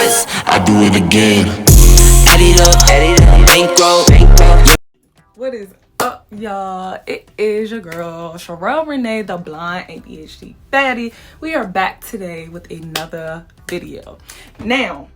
once, I do it again. Add it up, bankroll. What is up, y'all? It is your girl Shorel Renee, the blind ADHD baddie. We are back today with another video. Now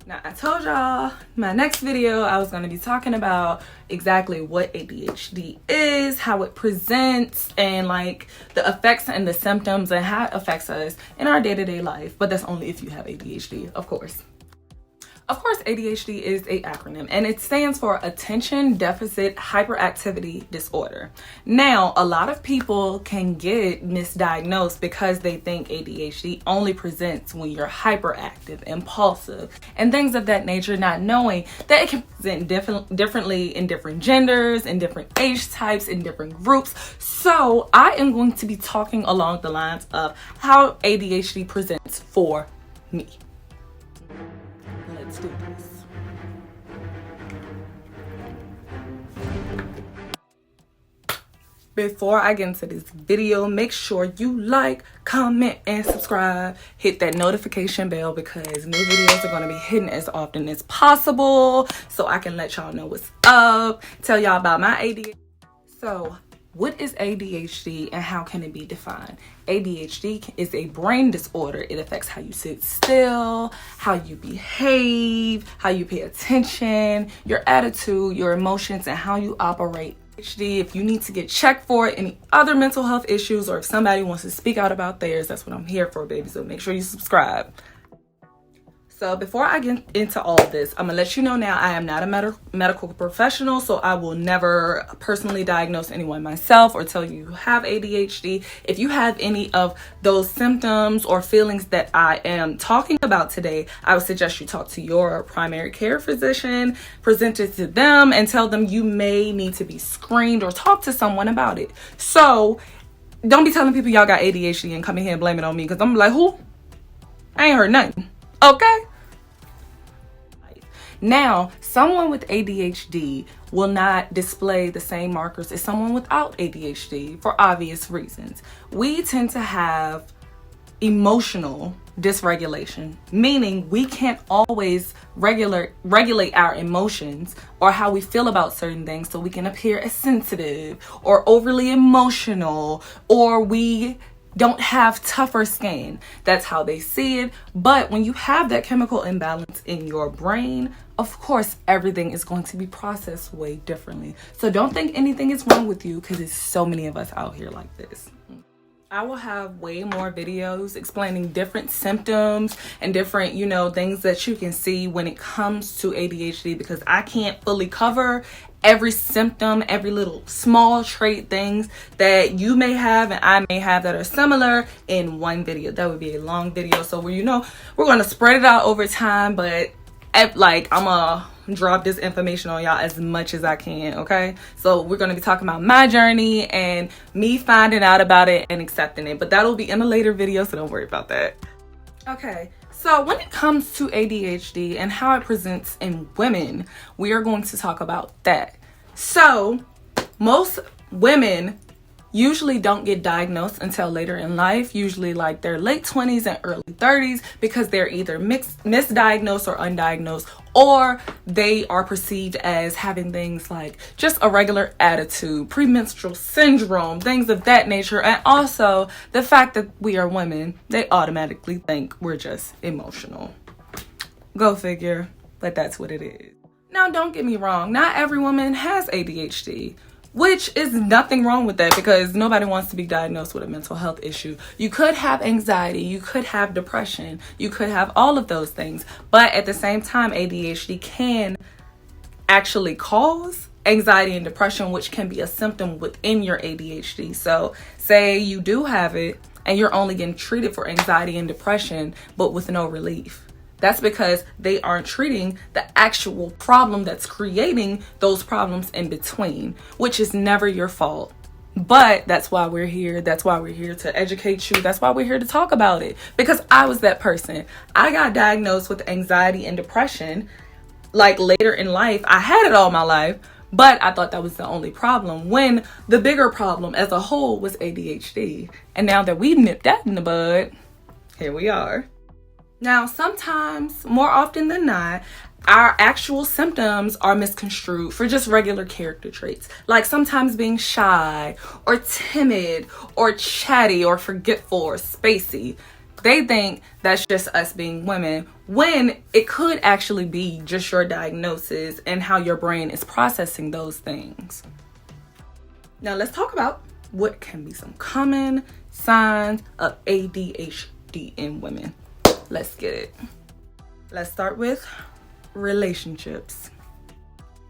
I told y'all my next video I was going to be talking about exactly what ADHD is, how it presents, and like the effects and the symptoms and how it affects us in our day-to-day life. But that's only if you have ADHD, of course. Of course, ADHD is an acronym, and it stands for Attention Deficit Hyperactivity Disorder. Now, a lot of people can get misdiagnosed because they think ADHD only presents when you're hyperactive, impulsive, and things of that nature, not knowing that it can present differently in different genders, in different age types, in different groups. So I am going to be talking along the lines of how ADHD presents for me. Let's do this. Before I get into this video, make sure you like, comment, and subscribe. Hit that notification bell because new videos are going to be hitting as often as possible so I can let y'all know what's up, tell y'all about my ADHD. So, what is ADHD and how can it be defined? ADHD is a brain disorder. It affects how you sit still, how you behave, how you pay attention, your attitude, your emotions, and how you operate. ADHD, if you need to get checked for any other mental health issues or if somebody wants to speak out about theirs, that's what I'm here for, baby. So make sure you subscribe. So before I get into all of this, I'm gonna let you know now I am not a medical professional, so I will never personally diagnose anyone myself or tell you have ADHD. If you have any of those symptoms or feelings that I am talking about today, I would suggest you talk to your primary care physician, present it to them, and tell them you may need to be screened or talk to someone about it. So don't be telling people y'all got ADHD and come in here and blame it on me, because I'm like, who? I ain't heard nothing. Okay. Now, someone with ADHD will not display the same markers as someone without ADHD for obvious reasons. We tend to have emotional dysregulation, meaning we can't always regulate our emotions or how we feel about certain things, so we can appear as sensitive or overly emotional, or we don't have tougher skin. That's how they see it. But when you have that chemical imbalance in your brain, of course, everything is going to be processed way differently. So don't think anything is wrong with you, because there's so many of us out here like this. I will have way more videos explaining different symptoms and different, things that you can see when it comes to ADHD, because I can't fully cover every symptom, every little small trait, things that you may have and I may have that are similar in one video. That would be a long video. So we're going to spread it out over time, but I'm gonna drop this information on y'all as much as I can, okay? So we're going to be talking about my journey and me finding out about it and accepting it, but that'll be in a later video, so don't worry about that. Okay, so when it comes to ADHD and how it presents in women, we are going to talk about that. So most women usually don't get diagnosed until later in life, usually like their late 20s and early 30s, because they're either misdiagnosed or undiagnosed, or they are perceived as having things like just a regular attitude, premenstrual syndrome, things of that nature. And also the fact that we are women, they automatically think we're just emotional. Go figure, but that's what it is. Now, don't get me wrong, not every woman has ADHD. Which is nothing wrong with that, because nobody wants to be diagnosed with a mental health issue. You could have anxiety, you could have depression, you could have all of those things. But at the same time, ADHD can actually cause anxiety and depression, which can be a symptom within your ADHD. So say you do have it and you're only getting treated for anxiety and depression, but with no relief. That's because they aren't treating the actual problem that's creating those problems in between, which is never your fault. But that's why we're here. That's why we're here to educate you. That's why we're here to talk about it. Because I was that person. I got diagnosed with anxiety and depression like later in life. I had it all my life, but I thought that was the only problem, when the bigger problem as a whole was ADHD. And now that we've nipped that in the bud, here we are. Now, sometimes, more often than not, our actual symptoms are misconstrued for just regular character traits, like sometimes being shy or timid or chatty or forgetful or spacey. They think that's just us being women, when it could actually be just your diagnosis and how your brain is processing those things. Now, let's talk about what can be some common signs of ADHD in women. Let's get it. Let's start with relationships.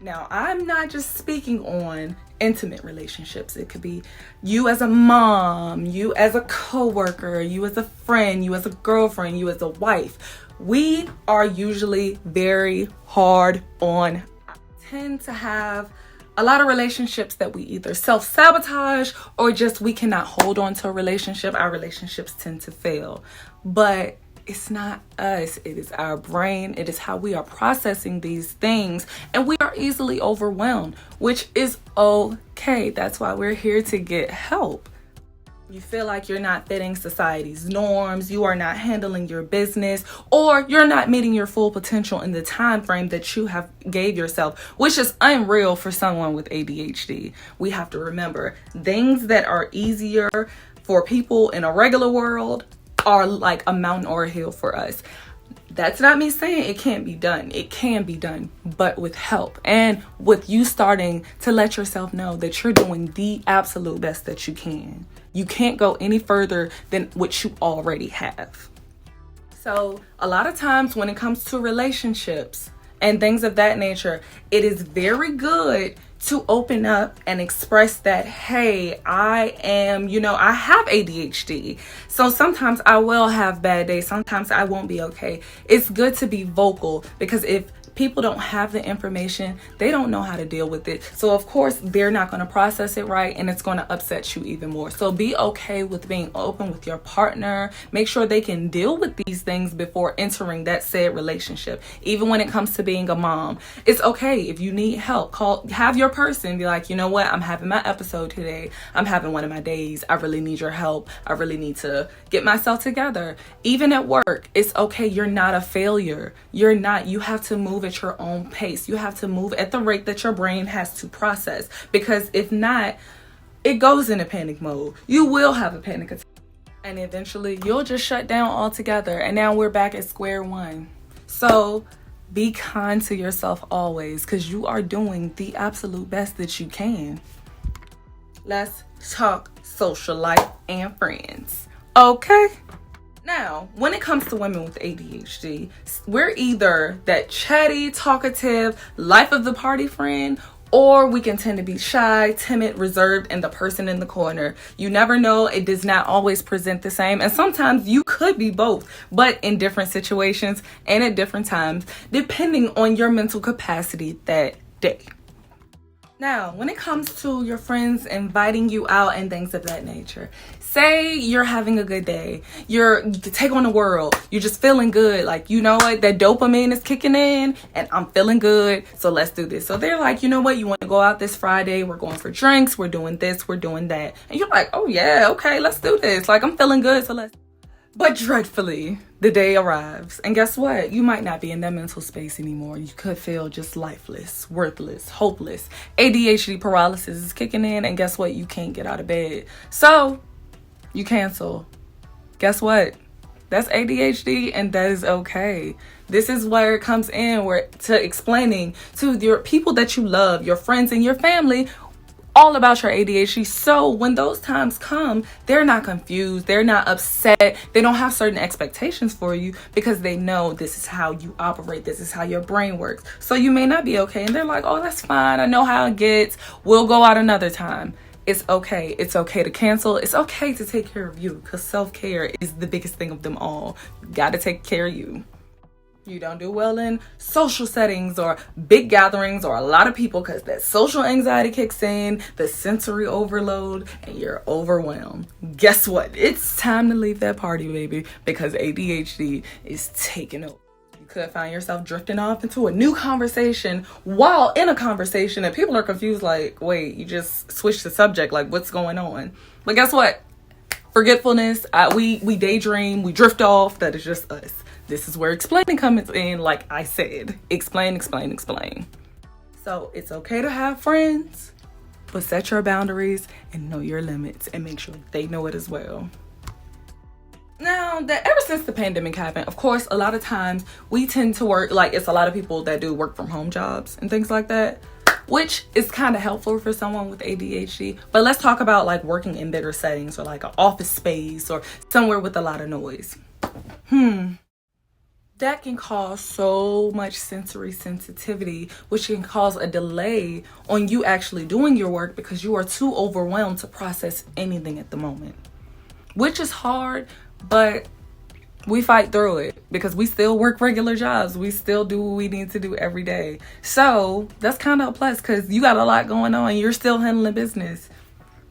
Now, I'm not just speaking on intimate relationships. It could be you as a mom, you as a coworker, you as a friend, you as a girlfriend, you as a wife. We are usually very hard on. I tend to have a lot of relationships that we either self-sabotage or just we cannot hold on to a relationship. Our relationships tend to fail. But it's not us. It is our brain. It is how we are processing these things. And we are easily overwhelmed, which is okay. That's why we're here to get help. You feel like you're not fitting society's norms, you are not handling your business, or you're not meeting your full potential in the time frame that you have gave yourself, which is unreal for someone with ADHD. We have to remember, things that are easier for people in a regular world are like a mountain or a hill for us. That's not me saying it can't be done. It can be done, but with help and with you starting to let yourself know that you're doing the absolute best that you can. You can't go any further than what you already have. So a lot of times when it comes to relationships and things of that nature, it is very good to open up and express that, hey, I have ADHD. So sometimes I will have bad days. Sometimes I won't be okay. It's good to be vocal, because if people don't have the information, they don't know how to deal with it. So of course they're not going to process it right, and it's going to upset you even more. So be okay with being open with your partner. Make sure they can deal with these things before entering that said relationship. Even when it comes to being a mom, it's okay if you need help. Have your person be like, you know what, I'm having my episode today. I'm having one of my days. I really need your help. I really need to get myself together. Even at work, it's okay. You're not a failure. You're not. You have to move at your own pace. You have to move at the rate that your brain has to process, because if not, it goes into panic mode. You will have a panic attack, and eventually you'll just shut down altogether, and now we're back at square one. So be kind to yourself always, because you are doing the absolute best that you can. Let's talk social life and friends. Okay? Now, when it comes to women with ADHD, we're either that chatty, talkative, life of the party friend, or we can tend to be shy, timid, reserved, and the person in the corner. You never know. It does not always present the same. And sometimes you could be both, but in different situations and at different times, depending on your mental capacity that day. Now, when it comes to your friends inviting you out and things of that nature, say you're having a good day, you take on the world, you're just feeling good, like, you know what, that dopamine is kicking in and I'm feeling good, so let's do this. So they're like, you know what, you want to go out this Friday, we're going for drinks, we're doing this, we're doing that. And you're like, oh yeah, okay, let's do this. Like, I'm feeling good, so let's. But dreadfully, the day arrives, and guess what? You might not be in that mental space anymore. You could feel just lifeless, worthless, hopeless. ADHD paralysis is kicking in, and guess what? You can't get out of bed. So you cancel. Guess what? That's ADHD, and that is okay. This is where it comes in, to explaining to your people that you love, your friends and your family, all about your ADHD. So when those times come, they're not confused, they're not upset, they don't have certain expectations for you, because they know this is how you operate, this is how your brain works. So you may not be okay, and they're like, oh, that's fine, I know how it gets, we'll go out another time. It's okay. It's okay to cancel. It's okay to take care of you, because self-care is the biggest thing of them all. You gotta take care of you. You don't do well in social settings or big gatherings or a lot of people, because that social anxiety kicks in, the sensory overload, and you're overwhelmed. Guess what? It's time to leave that party, baby, because ADHD is taking over. You could find yourself drifting off into a new conversation while in a conversation, and people are confused, like, wait, you just switched the subject, like, what's going on? But guess what? Forgetfulness, we daydream, we drift off. That is just us. This is where explaining comes in, like I said. Explain, explain, explain. So it's okay to have friends, but set your boundaries and know your limits and make sure they know it as well. Now, that ever since the pandemic happened, of course, a lot of times we tend to work, like it's a lot of people that do work from home jobs and things like that, which is kind of helpful for someone with ADHD. But let's talk about like working in bigger settings or like an office space or somewhere with a lot of noise. That can cause so much sensory sensitivity, which can cause a delay on you actually doing your work because you are too overwhelmed to process anything at the moment. Which is hard, but we fight through it because we still work regular jobs. We still do what we need to do every day. So that's kind of a plus because you got a lot going on. You're still handling business.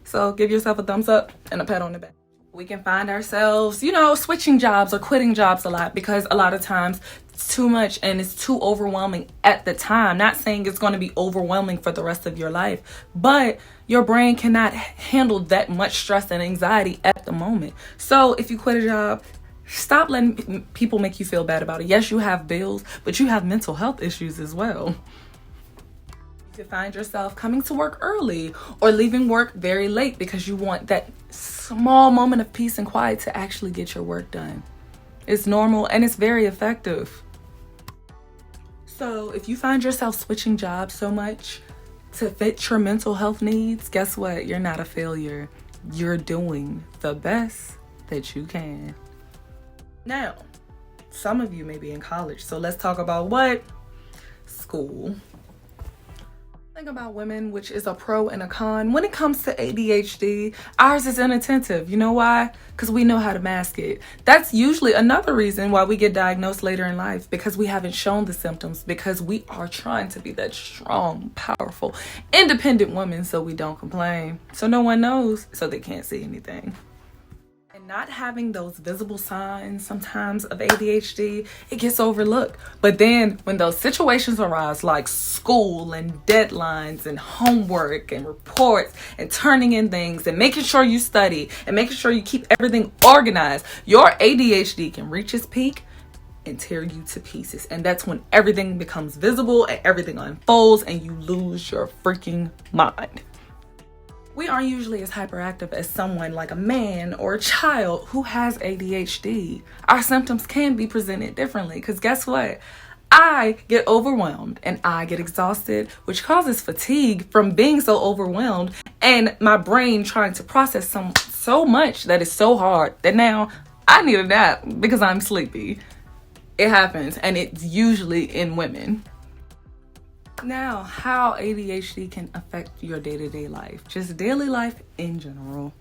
So give yourself a thumbs up and a pat on the back. We can find ourselves, switching jobs or quitting jobs a lot because a lot of times it's too much and it's too overwhelming at the time. Not saying it's going to be overwhelming for the rest of your life, but your brain cannot handle that much stress and anxiety at the moment. So if you quit a job, stop letting people make you feel bad about it. Yes, you have bills, but you have mental health issues as well. You could find yourself coming to work early or leaving work very late because you want that small moment of peace and quiet to actually get your work done. It's normal and it's very effective. So if you find yourself switching jobs so much to fit your mental health needs, guess what? You're not a failure. You're doing the best that you can. Now, some of you may be in college, so let's talk about what? School. Think about women, which is a pro and a con. When it comes to ADHD, ours is inattentive. You know why? Because we know how to mask it. That's usually another reason why we get diagnosed later in life, because we haven't shown the symptoms, because we are trying to be that strong, powerful, independent woman so we don't complain. So no one knows, so they can't see anything. Not having those visible signs sometimes of ADHD, it gets overlooked. But then when those situations arise, like school and deadlines and homework and reports and turning in things and making sure you study and making sure you keep everything organized, your ADHD can reach its peak and tear you to pieces. And that's when everything becomes visible and everything unfolds and you lose your freaking mind. We aren't usually as hyperactive as someone like a man or a child who has ADHD. Our symptoms can be presented differently because guess what? I get overwhelmed and I get exhausted, which causes fatigue from being so overwhelmed and my brain trying to process so much that is so hard that now I need a nap because I'm sleepy. It happens, and it's usually in women. Now, how ADHD can affect your day-to-day life, just daily life in general.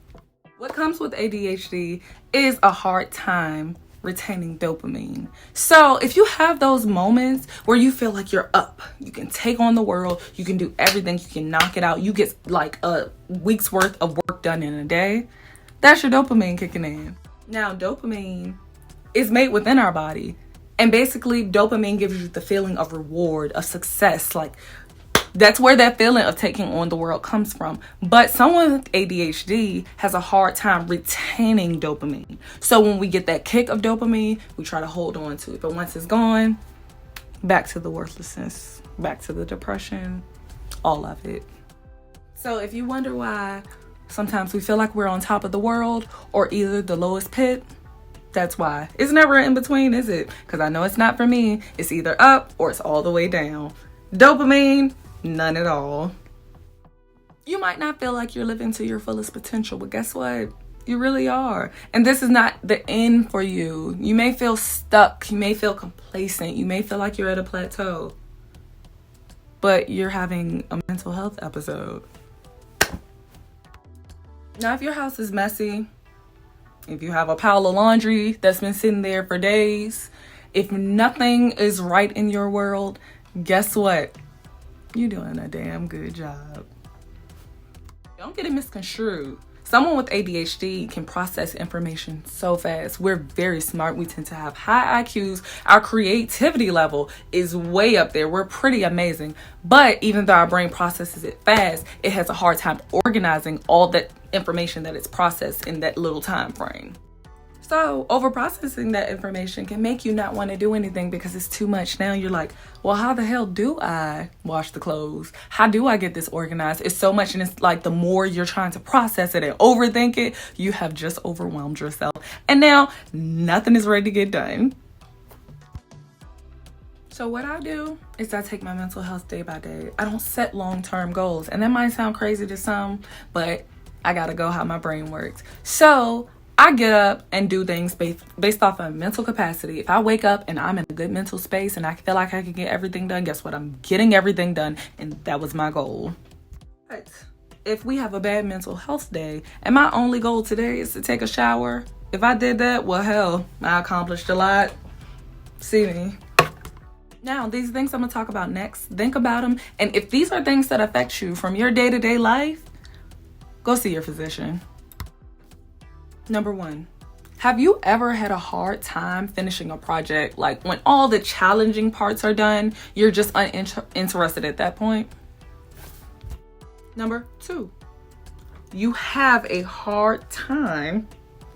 What comes with ADHD is a hard time retaining dopamine. So if you have those moments where you feel like you're up, you can take on the world, you can do everything, you can knock it out, you get like a week's worth of work done in a day, that's your dopamine kicking in. Now, dopamine is made within our body. And basically, dopamine gives you the feeling of reward, of success. Like, that's where that feeling of taking on the world comes from. But someone with ADHD has a hard time retaining dopamine. So when we get that kick of dopamine, we try to hold on to it. But once it's gone, back to the worthlessness, back to the depression, all of it. So if you wonder why sometimes we feel like we're on top of the world or either the lowest pit, that's why. It's never in between, is it? Because I know it's not for me. It's either up or it's all the way down. Dopamine, none at all. You might not feel like you're living to your fullest potential, but guess what? You really are. And this is not the end for you. You may feel stuck. You may feel complacent. You may feel like you're at a plateau. But you're having a mental health episode. Now, if your house is messy, if you have a pile of laundry that's been sitting there for days, if nothing is right in your world, guess what? You're doing a damn good job. Don't get it misconstrued. Someone with ADHD can process information so fast. We're very smart. We tend to have high IQs. Our creativity level is way up there. We're pretty amazing. But even though our brain processes it fast, it has a hard time organizing all that information that it's processed in that little time frame. So overprocessing that information can make you not want to do anything because it's too much. Now you're like, well, how the hell do I wash the clothes? How do I get this organized? It's so much. And it's like the more you're trying to process it and overthink it, you have just overwhelmed yourself. And now nothing is ready to get done. So what I do is I take my mental health day by day. I don't set long-term goals. And that might sound crazy to some, but I gotta go how my brain works. So I get up and do things based off of mental capacity. If I wake up and I'm in a good mental space and I feel like I can get everything done, guess what? I'm getting everything done, and that was my goal. But if we have a bad mental health day and my only goal today is to take a shower, if I did that, well, hell, I accomplished a lot. See me. Now, these things I'm gonna talk about next, think about them. And if these are things that affect you from your day-to-day life, go see your physician. Number 1, have you ever had a hard time finishing a project? Like when all the challenging parts are done, you're just uninterested at that point? Number 2, you have a hard time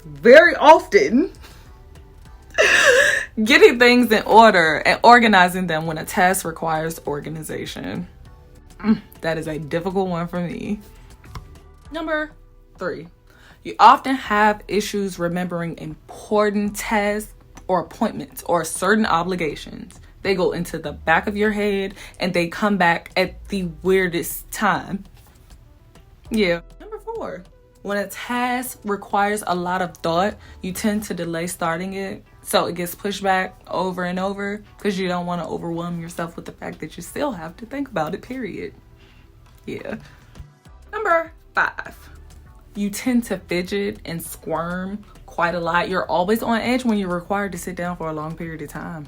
very often getting things in order and organizing them when a task requires organization. That is a difficult one for me. Number 3, you often have issues remembering important tasks or appointments or certain obligations. They go into the back of your head and they come back at the weirdest time. Yeah. Number 4, when a task requires a lot of thought, you tend to delay starting it. So it gets pushed back over and over because you don't want to overwhelm yourself with the fact that you still have to think about it, period. Yeah. Number 5, you tend to fidget and squirm quite a lot. You're always on edge when you're required to sit down for a long period of time.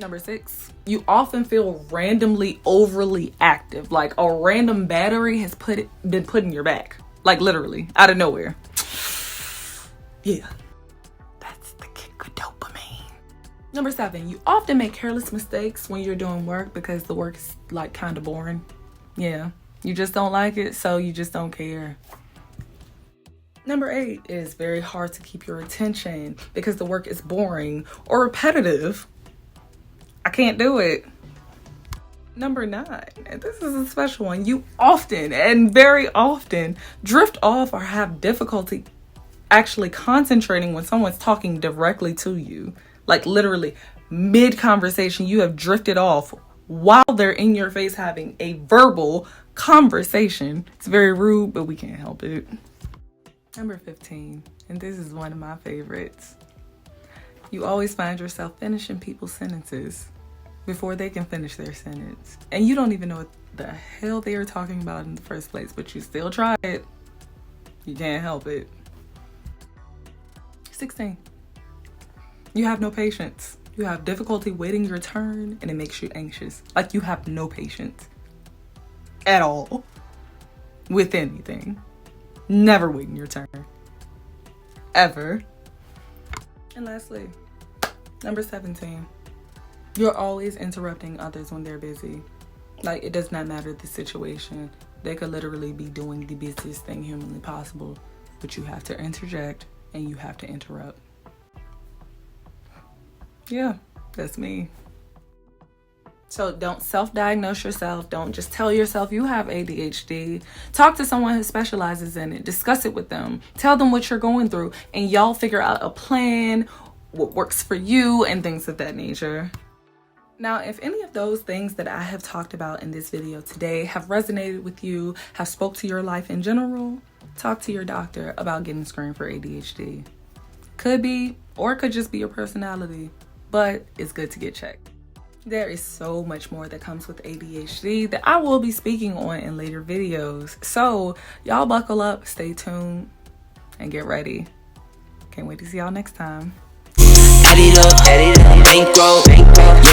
Number 6, you often feel randomly overly active, like a random battery has been put in your back, like literally out of nowhere. Yeah, that's the kick of dopamine. Number 7, you often make careless mistakes when you're doing work because the work is like kind of boring. Yeah, you just don't like it, so you just don't care. Number 8, it is very hard to keep your attention because the work is boring or repetitive. I can't do it. Number 9, and this is a special one, you often and very often drift off or have difficulty actually concentrating when someone's talking directly to you. Like literally mid-conversation, you have drifted off while they're in your face having a verbal conversation. It's very rude, but we can't help it. Number 15, and this is one of my favorites. You always find yourself finishing people's sentences before they can finish their sentence. And you don't even know what the hell they are talking about in the first place, but you still try it. You can't help it. 16, you have no patience. You have difficulty waiting your turn and it makes you anxious. Like you have no patience at all with anything. Never waiting your turn. Ever. And lastly, number 17, you're always interrupting others when they're busy. Like it does not matter the situation. They could literally be doing the busiest thing humanly possible, but you have to interject and you have to interrupt. Yeah, that's me. So don't self-diagnose yourself. Don't just tell yourself you have ADHD. Talk to someone who specializes in it. Discuss it with them. Tell them what you're going through and y'all figure out a plan, what works for you and things of that nature. Now, if any of those things that I have talked about in this video today have resonated with you, have spoke to your life in general, talk to your doctor about getting screened for ADHD. Could be, or it could just be your personality, but it's good to get checked. There is so much more that comes with ADHD that I will be speaking on in later videos. So y'all buckle up, stay tuned, and get ready. Can't wait to see y'all next time. Adhd, bankroll.